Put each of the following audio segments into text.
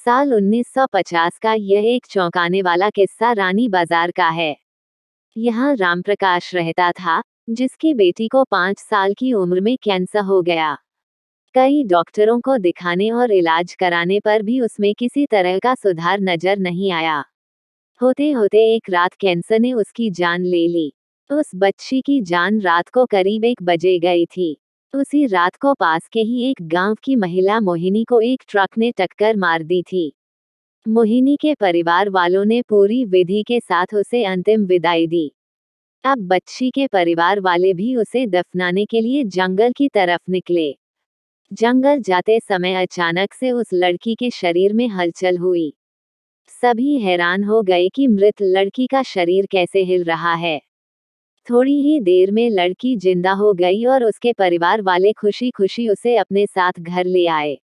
साल 1950 का यह एक चौंकाने वाला किस्सा रानी बाजार का है। यहाँ रामप्रकाश रहता था, जिसकी बेटी को 5 साल की उम्र में कैंसर हो गया। कई डॉक्टरों को दिखाने और इलाज कराने पर भी उसमें किसी तरह का सुधार नजर नहीं आया। होते होते एक रात कैंसर ने उसकी जान ले ली। उस बच्ची की जान रात को करीब 1 बजे गई थी। उसी रात को पास के ही एक गांव की महिला मोहिनी को एक ट्रक ने टक्कर मार दी थी। मोहिनी के परिवार वालों ने पूरी विधि के साथ उसे अंतिम विदाई दी। अब बच्ची के परिवार वाले भी उसे दफनाने के लिए जंगल की तरफ निकले। जंगल जाते समय अचानक से उस लड़की के शरीर में हलचल हुई। सभी हैरान हो गए कि मृत लड़की का शरीर कैसे हिल रहा है। थोड़ी ही देर में लड़की जिंदा हो गई और उसके परिवार वाले खुशी खुशी उसे अपने साथ घर ले आए।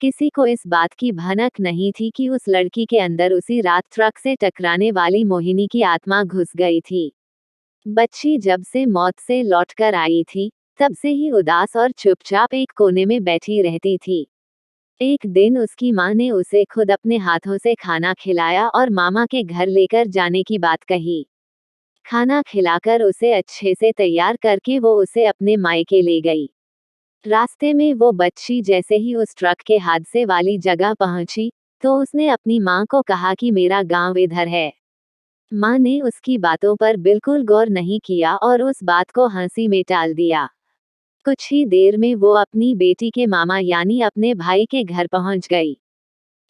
किसी को इस बात की भनक नहीं थी कि उस लड़की के अंदर उसी रात ट्रक से टकराने वाली मोहिनी की आत्मा घुस गई थी। बच्ची जब से मौत से लौटकर आई थी, तब से ही उदास और चुपचाप एक कोने में बैठी रहती थी। एक दिन उसकी माँ ने उसे खुद अपने हाथों से खाना खिलाया और मामा के घर लेकर जाने की बात कही। खाना खिलाकर उसे अच्छे से तैयार करके वो उसे अपने मायके ले गई। रास्ते में वो बच्ची जैसे ही उस ट्रक के हादसे वाली जगह पहुंची, तो उसने अपनी माँ को कहा कि मेरा गांव इधर है। माँ ने उसकी बातों पर बिल्कुल गौर नहीं किया और उस बात को हंसी में टाल दिया। कुछ ही देर में वो अपनी बेटी के मामा यानी अपने भाई के घर पहुंच गई।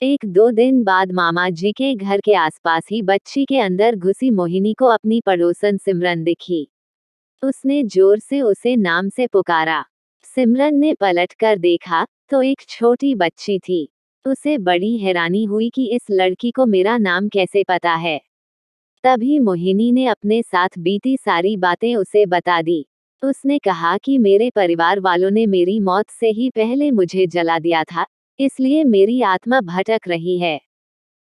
1-2 दिन बाद मामा जी के घर के आसपास ही बच्ची के अंदर घुसी मोहिनी को अपनी पड़ोसन सिमरन दिखी। उसने जोर से उसे नाम से पुकारा। सिमरन ने पलट कर देखा, तो एक छोटी बच्ची थी। उसे बड़ी हैरानी हुई कि इस लड़की को मेरा नाम कैसे पता है। तभी मोहिनी ने अपने साथ बीती सारी बातें उसे बता दी। उसने कहा कि मेरे परिवार वालों ने मेरी मौत से ही पहले मुझे जला दिया था, इसलिए मेरी आत्मा भटक रही है।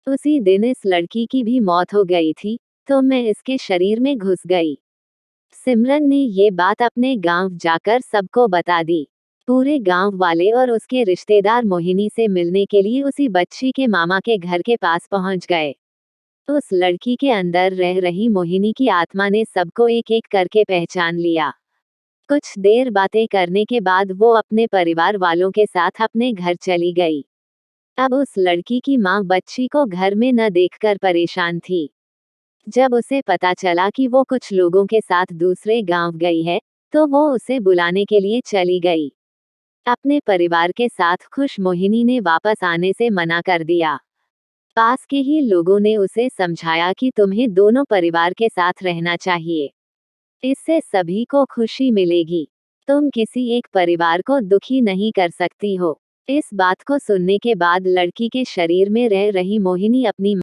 उसी दिन इस लड़की की भी मौत हो गई थी, तो मैं इसके शरीर में घुस गई। सिमरन ने ये बात अपने गांव जाकर सबको बता दी। पूरे गांव वाले और उसके रिश्तेदार मोहिनी से मिलने के लिए उसी बच्ची के मामा के घर के पास पहुंच गए। उस लड़की के अंदर रह रही मोहिनी की आत्मा ने सबको एक एक करके पहचान लिया। कुछ देर बातें करने के बाद वो अपने परिवार वालों के साथ अपने घर चली गई। अब उस लड़की की माँ बच्ची को घर में न देखकर परेशान थी। जब उसे पता चला कि वो कुछ लोगों के साथ दूसरे गांव गई है, तो वो उसे बुलाने के लिए चली गई। अपने परिवार के साथ खुश मोहिनी ने वापस आने से मना कर दिया। पास के ही लोगों ने उसे समझाया कि तुम्हें दोनों परिवार के साथ रहना चाहिए। इससे सभी को खुशी मिलेगी। तुम किसी एक परिवार को दुखी नहीं कर सकती हो। इस बात को सुनने के बाद लड़की के शरीर में रह रही मोहिनी अपनी